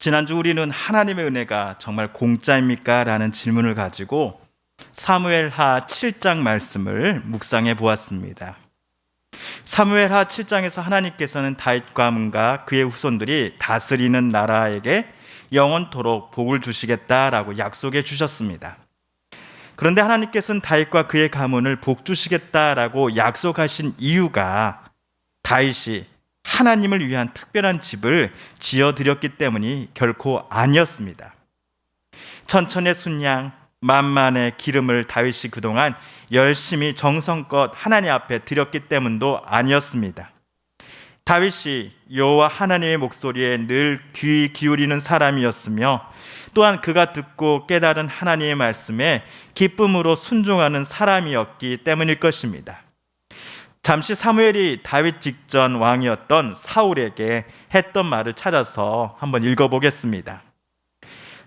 지난주 우리는 하나님의 은혜가 정말 공짜입니까? 라는 질문을 가지고 사무엘하 7장 말씀을 묵상해 보았습니다. 사무엘하 7장에서 하나님께서는 다윗 가문과 그의 후손들이 다스리는 나라에게 영원토록 복을 주시겠다라고 약속해 주셨습니다. 그런데 하나님께서는 다윗과 그의 가문을 복 주시겠다라고 약속하신 이유가 다윗이 하나님을 위한 특별한 집을 지어드렸기 때문이 결코 아니었습니다. 천천의 순양, 만만의 기름을 다윗이 그동안 열심히 정성껏 하나님 앞에 드렸기 때문도 아니었습니다. 다윗이 여호와 하나님의 목소리에 늘 귀 기울이는 사람이었으며 또한 그가 듣고 깨달은 하나님의 말씀에 기쁨으로 순종하는 사람이었기 때문일 것입니다. 잠시 사무엘이 다윗 직전 왕이었던 사울에게 했던 말을 찾아서 한번 읽어보겠습니다.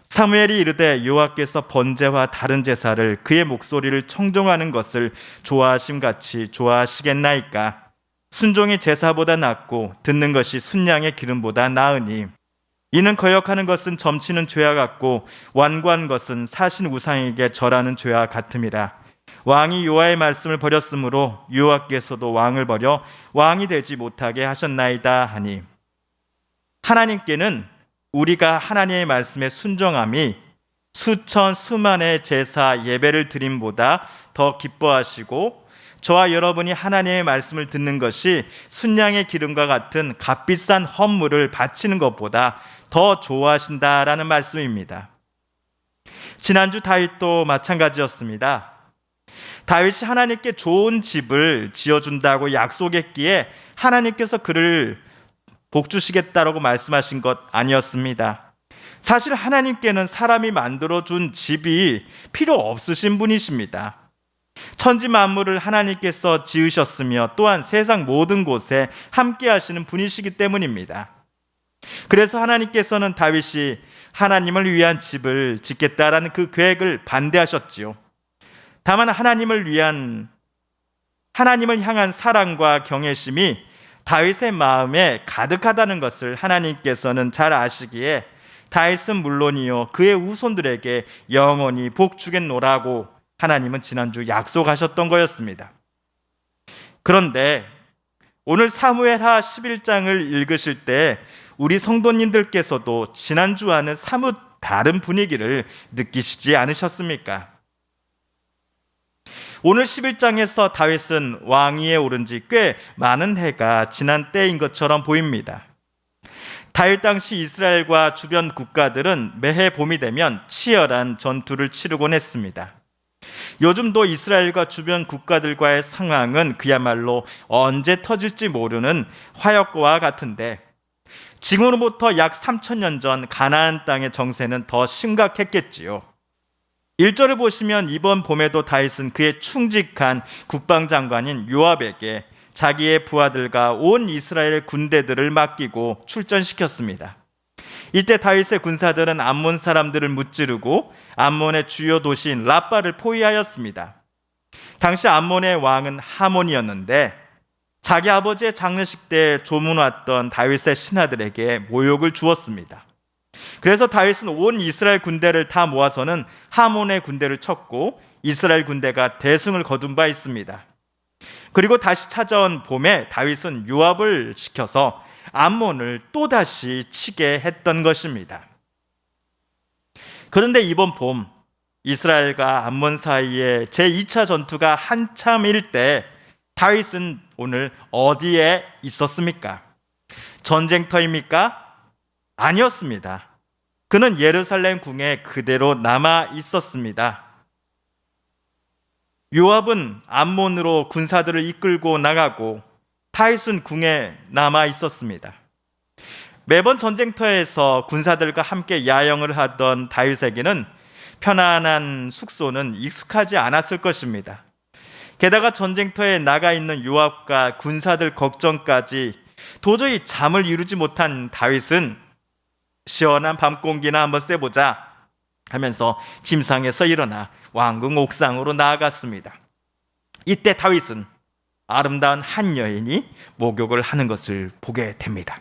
사무엘이 이르되 여호와께서 번제와 다른 제사를 그의 목소리를 청종하는 것을 좋아하심같이 좋아하시겠나이까? 순종이 제사보다 낫고 듣는 것이 순양의 기름보다 나으니 이는 거역하는 것은 점치는 죄와 같고 완고한 것은 사신 우상에게 절하는 죄와 같음이라. 왕이 여호와의 말씀을 버렸으므로 여호와께서도 왕을 버려 왕이 되지 못하게 하셨나이다 하니, 하나님께는 우리가 하나님의 말씀에 순종함이 수천 수만의 제사 예배를 드림보다 더 기뻐하시고 저와 여러분이 하나님의 말씀을 듣는 것이 순양의 기름과 같은 값비싼 헌물을 바치는 것보다 더 좋아하신다라는 말씀입니다. 지난주 다윗도 마찬가지였습니다. 다윗이 하나님께 좋은 집을 지어준다고 약속했기에 하나님께서 그를 복주시겠다라고 말씀하신 것 아니었습니다. 사실 하나님께는 사람이 만들어준 집이 필요 없으신 분이십니다. 천지 만물을 하나님께서 지으셨으며 또한 세상 모든 곳에 함께 하시는 분이시기 때문입니다. 그래서 하나님께서는 다윗이 하나님을 위한 집을 짓겠다라는 그 계획을 반대하셨지요. 다만 하나님을 향한 사랑과 경외심이 다윗의 마음에 가득하다는 것을 하나님께서는 잘 아시기에 다윗은 물론이요 그의 후손들에게 영원히 복 주겠노라고 하나님은 지난주 약속하셨던 거였습니다. 그런데 오늘 사무엘하 11장을 읽으실 때 우리 성도님들께서도 지난주와는 사뭇 다른 분위기를 느끼시지 않으셨습니까? 오늘 11장에서 다윗은 왕위에 오른 지 꽤 많은 해가 지난 때인 것처럼 보입니다. 다윗 당시 이스라엘과 주변 국가들은 매해 봄이 되면 치열한 전투를 치르곤 했습니다. 요즘도 이스라엘과 주변 국가들과의 상황은 그야말로 언제 터질지 모르는 화역과 같은데, 지금으로부터 약 3000년 전 가나안 땅의 정세는 더 심각했겠지요. 1절을 보시면 이번 봄에도 다윗은 그의 충직한 국방장관인 요압에게 자기의 부하들과 온 이스라엘의 군대들을 맡기고 출전시켰습니다. 이때 다윗의 군사들은 암몬 사람들을 무찌르고 암몬의 주요 도시인 라빠를 포위하였습니다. 당시 암몬의 왕은 하몬이었는데 자기 아버지의 장례식 때 조문 왔던 다윗의 신하들에게 모욕을 주었습니다. 그래서 다윗은 온 이스라엘 군대를 다 모아서는 하몬의 군대를 쳤고 이스라엘 군대가 대승을 거둔 바 있습니다. 그리고 다시 찾아온 봄에 다윗은 요압을 시켜서 암몬을 또다시 치게 했던 것입니다. 그런데 이번 봄 이스라엘과 암몬 사이에 제2차 전투가 한참일 때 다윗은 오늘 어디에 있었습니까? 전쟁터입니까? 아니었습니다. 그는 예루살렘 궁에 그대로 남아 있었습니다. 요압은 암몬으로 군사들을 이끌고 나가고 다윗은 궁에 남아 있었습니다. 매번 전쟁터에서 군사들과 함께 야영을 하던 다윗에게는 편안한 숙소는 익숙하지 않았을 것입니다. 게다가 전쟁터에 나가 있는 요압과 군사들 걱정까지 도저히 잠을 이루지 못한 다윗은 시원한 밤 공기나 한번 쐬보자 하면서 침상에서 일어나 왕궁 옥상으로 나아갔습니다. 이때 다윗은 아름다운 한 여인이 목욕을 하는 것을 보게 됩니다.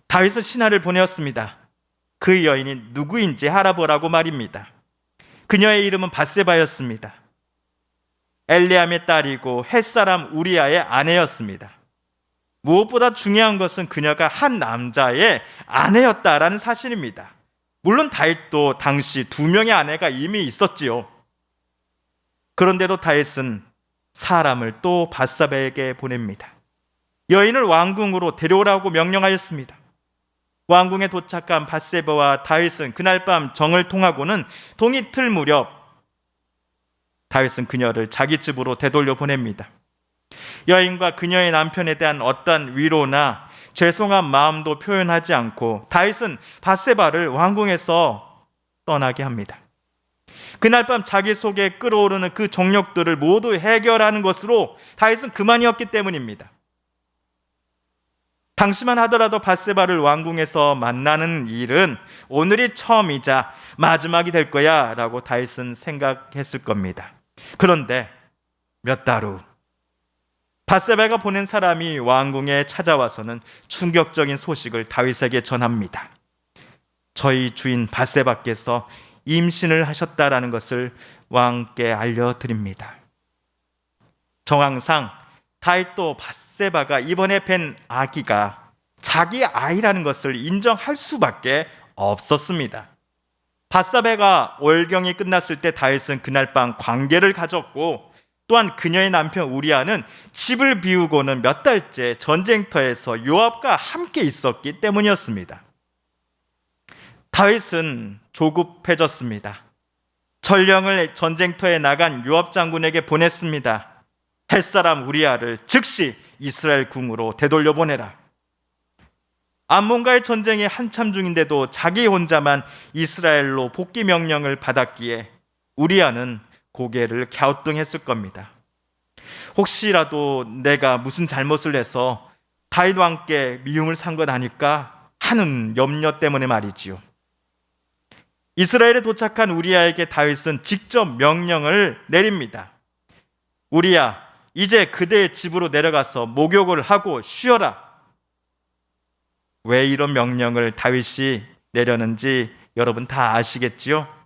다윗은 신하를 보내었습니다. 그 여인이 누구인지 알아보라고 말입니다. 그녀의 이름은 밧세바였습니다. 엘리암의 딸이고 햇사람 우리아의 아내였습니다. 무엇보다 중요한 것은 그녀가 한 남자의 아내였다라는 사실입니다. 물론 다윗도 당시 2명의 아내가 이미 있었지요. 그런데도 다윗은 사람을 또 밧세바에게 보냅니다. 여인을 왕궁으로 데려오라고 명령하였습니다. 왕궁에 도착한 밧세바와 다윗은 그날 밤 정을 통하고는 동이 틀 무렵 다윗은 그녀를 자기 집으로 되돌려 보냅니다. 여인과 그녀의 남편에 대한 어떤 위로나 죄송한 마음도 표현하지 않고 다윗은 밧세바를 왕궁에서 떠나게 합니다. 그날 밤 자기 속에 끓어오르는 그 정욕들을 모두 해결하는 것으로 다윗은 그만이었기 때문입니다. 당시만 하더라도 밧세바를 왕궁에서 만나는 일은 오늘이 처음이자 마지막이 될 거야 라고 다윗은 생각했을 겁니다. 그런데 몇 달 후 밧세바가 보낸 사람이 왕궁에 찾아와서는 충격적인 소식을 다윗에게 전합니다. 저희 주인 밧세바께서 임신을 하셨다라는 것을 왕께 알려드립니다. 정황상 다윗도 밧세바가 이번에 뵌 아기가 자기 아이라는 것을 인정할 수밖에 없었습니다. 밧세바가 월경이 끝났을 때 다윗은 그날 밤 관계를 가졌고 또한 그녀의 남편 우리아는 집을 비우고는 몇 달째 전쟁터에서 요압과 함께 있었기 때문이었습니다. 다윗은 조급해졌습니다. 전령을 전쟁터에 나간 요압 장군에게 보냈습니다. 햇사람 우리아를 즉시 이스라엘 궁으로 되돌려 보내라. 암몬과의 전쟁이 한참 중인데도 자기 혼자만 이스라엘로 복귀 명령을 받았기에 우리아는 고개를 갸우뚱했을 겁니다. 혹시라도 내가 무슨 잘못을 해서 다윗 왕께 미움을 산 것 아닐까 하는 염려 때문에 말이지요. 이스라엘에 도착한 우리아에게 다윗은 직접 명령을 내립니다. 우리아, 이제 그대의 집으로 내려가서 목욕을 하고 쉬어라. 왜 이런 명령을 다윗이 내렸는지 여러분 다 아시겠지요?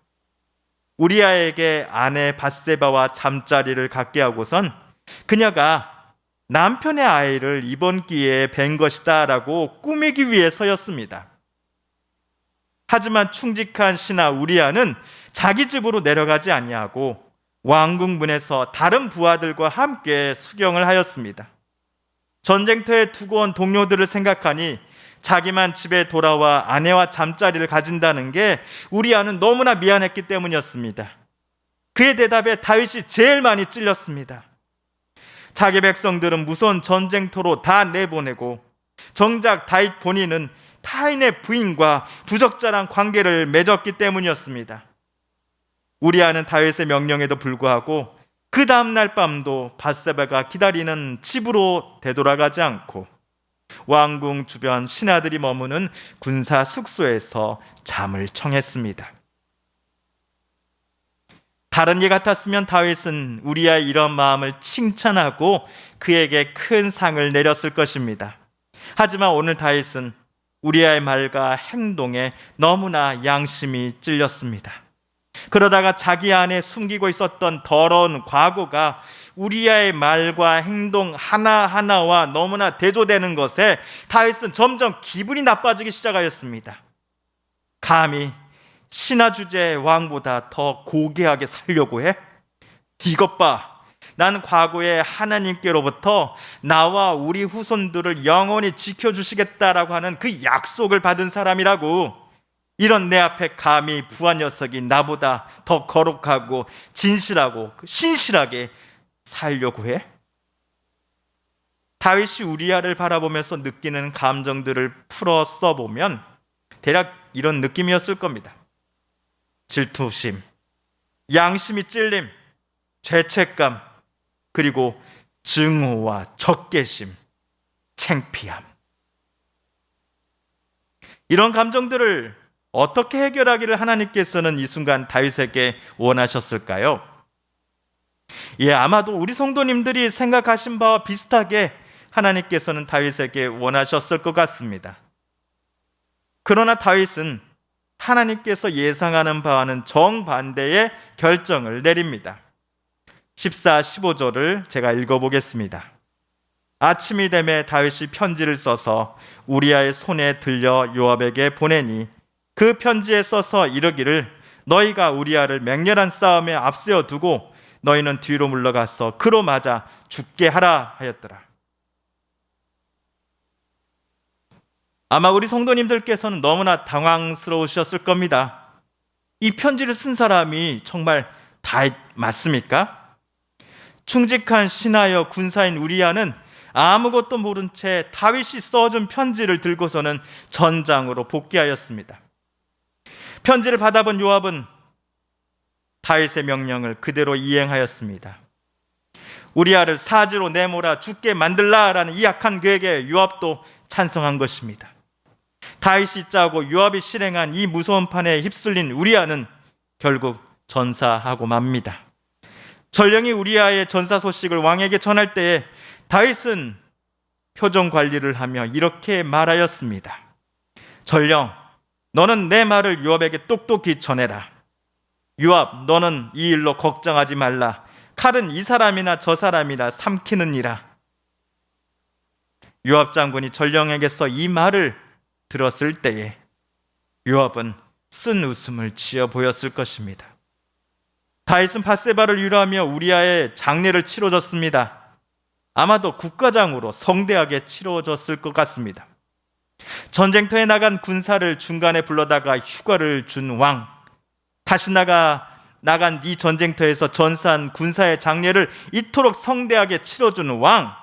우리아에게 아내 밧세바와 잠자리를 갖게 하고선 그녀가 남편의 아이를 이번 기회에 뵌 것이다 라고 꾸미기 위해서였습니다. 하지만 충직한 신하 우리아는 자기 집으로 내려가지 아니하고 왕궁 문에서 다른 부하들과 함께 수경을 하였습니다. 전쟁터에 두고 온 동료들을 생각하니 자기만 집에 돌아와 아내와 잠자리를 가진다는 게 우리아는 너무나 미안했기 때문이었습니다. 그의 대답에 다윗이 제일 많이 찔렸습니다. 자기 백성들은 무서운 전쟁터로 다 내보내고 정작 다윗 본인은 타인의 부인과 부적절한 관계를 맺었기 때문이었습니다. 우리아는 다윗의 명령에도 불구하고 그 다음날 밤도 밧세바가 기다리는 집으로 되돌아가지 않고 왕궁 주변 신하들이 머무는 군사 숙소에서 잠을 청했습니다. 다른 예 같았으면 다윗은 우리아의 이런 마음을 칭찬하고 그에게 큰 상을 내렸을 것입니다. 하지만 오늘 다윗은 우리아의 말과 행동에 너무나 양심이 찔렸습니다. 그러다가 자기 안에 숨기고 있었던 더러운 과거가 우리아의 말과 행동 하나하나와 너무나 대조되는 것에 다윗은 점점 기분이 나빠지기 시작하였습니다. 감히 신하 주제의 왕보다 더 고귀하게 살려고 해? 이것 봐, 난 과거에 하나님께로부터 나와 우리 후손들을 영원히 지켜주시겠다라고 하는 그 약속을 받은 사람이라고. 이런 내 앞에 감히 부한 녀석이 나보다 더 거룩하고 진실하고 신실하게 살려고 해? 다윗이 우리아를 바라보면서 느끼는 감정들을 풀어 써보면 대략 이런 느낌이었을 겁니다. 질투심, 양심이 찔림, 죄책감, 그리고 증오와 적개심, 창피함. 이런 감정들을 어떻게 해결하기를 하나님께서는 이 순간 다윗에게 원하셨을까요? 아마도 우리 성도님들이 생각하신 바와 비슷하게 하나님께서는 다윗에게 원하셨을 것 같습니다. 그러나 다윗은 하나님께서 예상하는 바와는 정반대의 결정을 내립니다. 14, 15절을 제가 읽어보겠습니다. 아침이 되매 다윗이 편지를 써서 우리아의 손에 들려 요압에게 보내니 그 편지에 써서 이르기를 너희가 우리아를 맹렬한 싸움에 앞세워 두고 너희는 뒤로 물러가서 그로 맞아 죽게 하라 하였더라. 아마 우리 성도님들께서는 너무나 당황스러우셨을 겁니다. 이 편지를 쓴 사람이 정말 다윗 맞습니까? 충직한 신하여 군사인 우리아는 아무것도 모른 채 다윗이 써준 편지를 들고서는 전장으로 복귀하였습니다. 편지를 받아본 요압은 다윗의 명령을 그대로 이행하였습니다. 우리아를 사지로 내몰아 죽게 만들라라는 이 악한 계획에 요압도 찬성한 것입니다. 다윗이 짜고 요압이 실행한 이 무서운 판에 휩쓸린 우리아는 결국 전사하고 맙니다. 전령이 우리아의 전사 소식을 왕에게 전할 때에 다윗은 표정 관리를 하며 이렇게 말하였습니다. 전령, 너는 내 말을 요압에게 똑똑히 전해라. 요압, 너는 이 일로 걱정하지 말라. 칼은 이 사람이나 저 사람이나 삼키느니라. 요압 장군이 전령에게서 이 말을 들었을 때에 요압은 쓴 웃음을 지어 보였을 것입니다. 다윗은 밧세바를 위로하며 우리아의 장례를 치러줬습니다. 아마도 국가장으로 성대하게 치러졌을 것 같습니다. 전쟁터에 나간 군사를 중간에 불러다가 휴가를 준 왕, 다시 나간 이 전쟁터에서 전사한 군사의 장례를 이토록 성대하게 치러준 왕,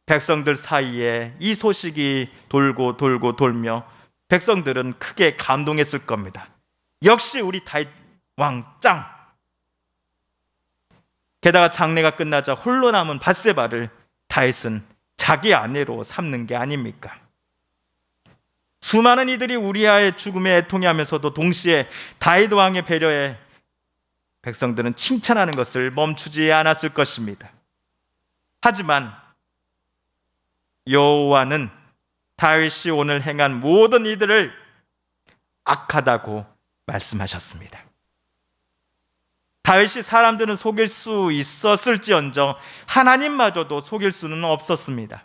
백성들 사이에 이 소식이 돌며 백성들은 크게 감동했을 겁니다. 역시 우리 다윗 왕 짱! 게다가 장례가 끝나자 홀로 남은 밧세바를 다윗은 자기 아내로 삼는 게 아닙니까? 수많은 이들이 우리아의 죽음에 애통해하면서도 동시에 다윗 왕의 배려에 백성들은 칭찬하는 것을 멈추지 않았을 것입니다. 하지만 여호와는 다윗이 오늘 행한 모든 이들을 악하다고 말씀하셨습니다. 다윗이 사람들은 속일 수 있었을지언정 하나님마저도 속일 수는 없었습니다.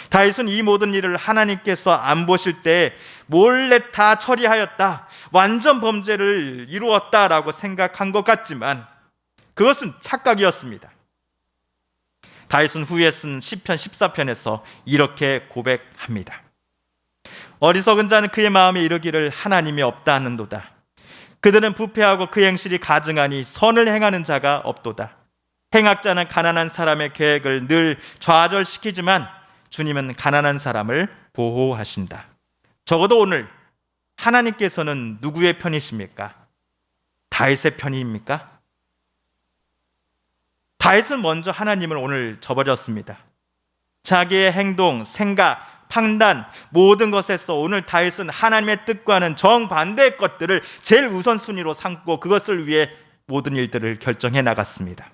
다윗은 이 모든 일을 하나님께서 안 보실 때 몰래 다 처리하였다, 완전 범죄를 이루었다라고 생각한 것 같지만 그것은 착각이었습니다. 다윗은 후에 쓴 시편 14편에서 이렇게 고백합니다. 어리석은 자는 그의 마음에 이르기를 하나님이 없다 하는도다. 그들은 부패하고 그 행실이 가증하니 선을 행하는 자가 없도다. 행악자는 가난한 사람의 계획을 늘 좌절시키지만 주님은 가난한 사람을 보호하신다. 적어도 오늘 하나님께서는 누구의 편이십니까? 다윗의 편입니까? 다윗은 먼저 하나님을 오늘 저버렸습니다. 자기의 행동, 생각, 판단 모든 것에서 오늘 다윗은 하나님의 뜻과는 정반대의 것들을 제일 우선순위로 삼고 그것을 위해 모든 일들을 결정해 나갔습니다.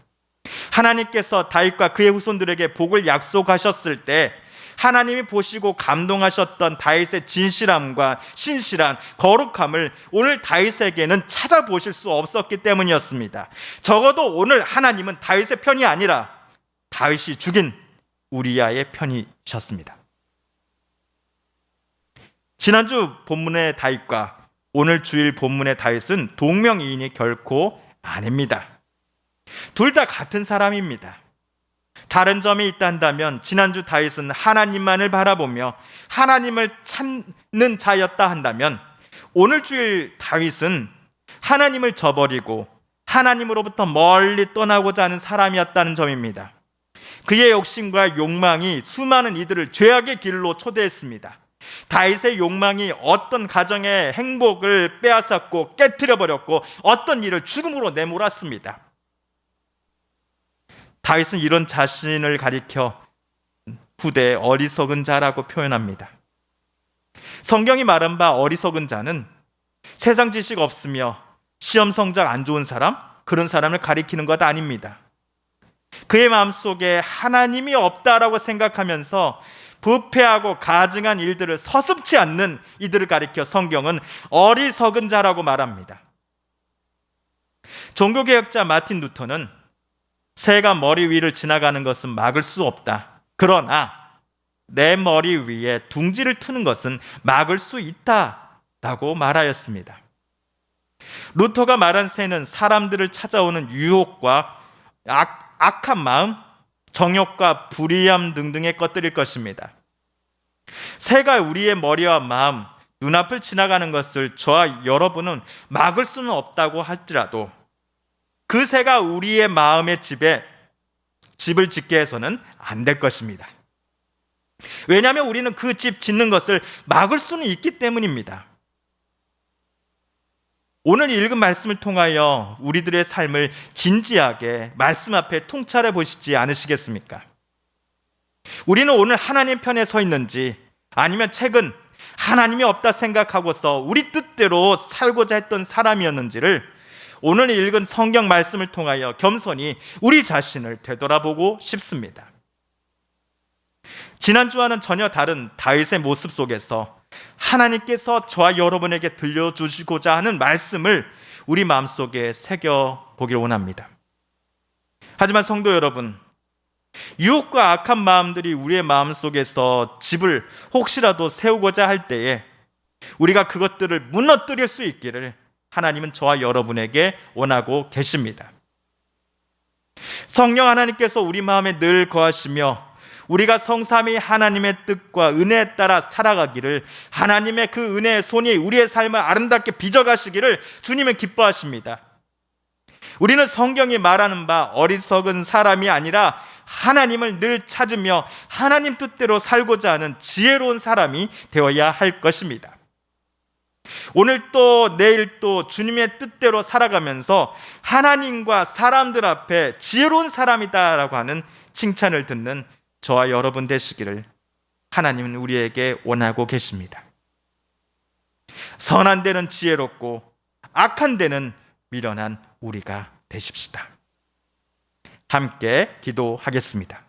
하나님께서 다윗과 그의 후손들에게 복을 약속하셨을 때 하나님이 보시고 감동하셨던 다윗의 진실함과 신실한 거룩함을 오늘 다윗에게는 찾아보실 수 없었기 때문이었습니다. 적어도 오늘 하나님은 다윗의 편이 아니라 다윗이 죽인 우리아의 편이셨습니다. 지난주 본문의 다윗과 오늘 주일 본문의 다윗은 동명이인이 결코 아닙니다. 둘 다 같은 사람입니다. 다른 점이 있다면 지난주 다윗은 하나님만을 바라보며 하나님을 찾는 자였다 한다면 오늘 주일 다윗은 하나님을 저버리고 하나님으로부터 멀리 떠나고자 하는 사람이었다는 점입니다. 그의 욕심과 욕망이 수많은 이들을 죄악의 길로 초대했습니다. 다윗의 욕망이 어떤 가정의 행복을 빼앗았고 깨트려버렸고 어떤 일을 죽음으로 내몰았습니다. 다윗은 이런 자신을 가리켜 후대에 어리석은 자라고 표현합니다. 성경이 말한 바 어리석은 자는 세상 지식 없으며 시험 성적 안 좋은 사람, 그런 사람을 가리키는 것 아닙니다. 그의 마음속에 하나님이 없다라고 생각하면서 부패하고 가증한 일들을 서슴지 않는 이들을 가리켜 성경은 어리석은 자라고 말합니다. 종교개혁자 마틴 루터는 새가 머리 위를 지나가는 것은 막을 수 없다. 그러나 내 머리 위에 둥지를 트는 것은 막을 수 있다라고 말하였습니다. 루터가 말한 새는 사람들을 찾아오는 유혹과 악한 마음, 정욕과 불의함 등등의 것들일 것입니다. 새가 우리의 머리와 마음, 눈앞을 지나가는 것을 저와 여러분은 막을 수는 없다고 할지라도 그 새가 우리의 마음의 집을 짓게 해서는 안 될 것입니다. 왜냐하면 우리는 그 집 짓는 것을 막을 수는 있기 때문입니다. 오늘 읽은 말씀을 통하여 우리들의 삶을 진지하게 말씀 앞에 통찰해 보시지 않으시겠습니까? 우리는 오늘 하나님 편에 서 있는지 아니면 최근 하나님이 없다 생각하고서 우리 뜻대로 살고자 했던 사람이었는지를 오늘 읽은 성경 말씀을 통하여 겸손히 우리 자신을 되돌아보고 싶습니다. 지난주와는 전혀 다른 다윗의 모습 속에서 하나님께서 저와 여러분에게 들려주시고자 하는 말씀을 우리 마음속에 새겨보길 원합니다. 하지만 성도 여러분, 유혹과 악한 마음들이 우리의 마음속에서 집을 혹시라도 세우고자 할 때에 우리가 그것들을 무너뜨릴 수 있기를 하나님은 저와 여러분에게 원하고 계십니다. 성령 하나님께서 우리 마음에 늘 거하시며 우리가 성삼위 하나님의 뜻과 은혜에 따라 살아가기를, 하나님의 그 은혜의 손이 우리의 삶을 아름답게 빚어가시기를 주님은 기뻐하십니다. 우리는 성경이 말하는 바 어리석은 사람이 아니라 하나님을 늘 찾으며 하나님 뜻대로 살고자 하는 지혜로운 사람이 되어야 할 것입니다. 오늘 또 내일 또 주님의 뜻대로 살아가면서 하나님과 사람들 앞에 지혜로운 사람이다라고 하는 칭찬을 듣는 저와 여러분 되시기를 하나님은 우리에게 원하고 계십니다. 선한 데는 지혜롭고 악한 데는 미련한 우리가 되십시다. 함께 기도하겠습니다.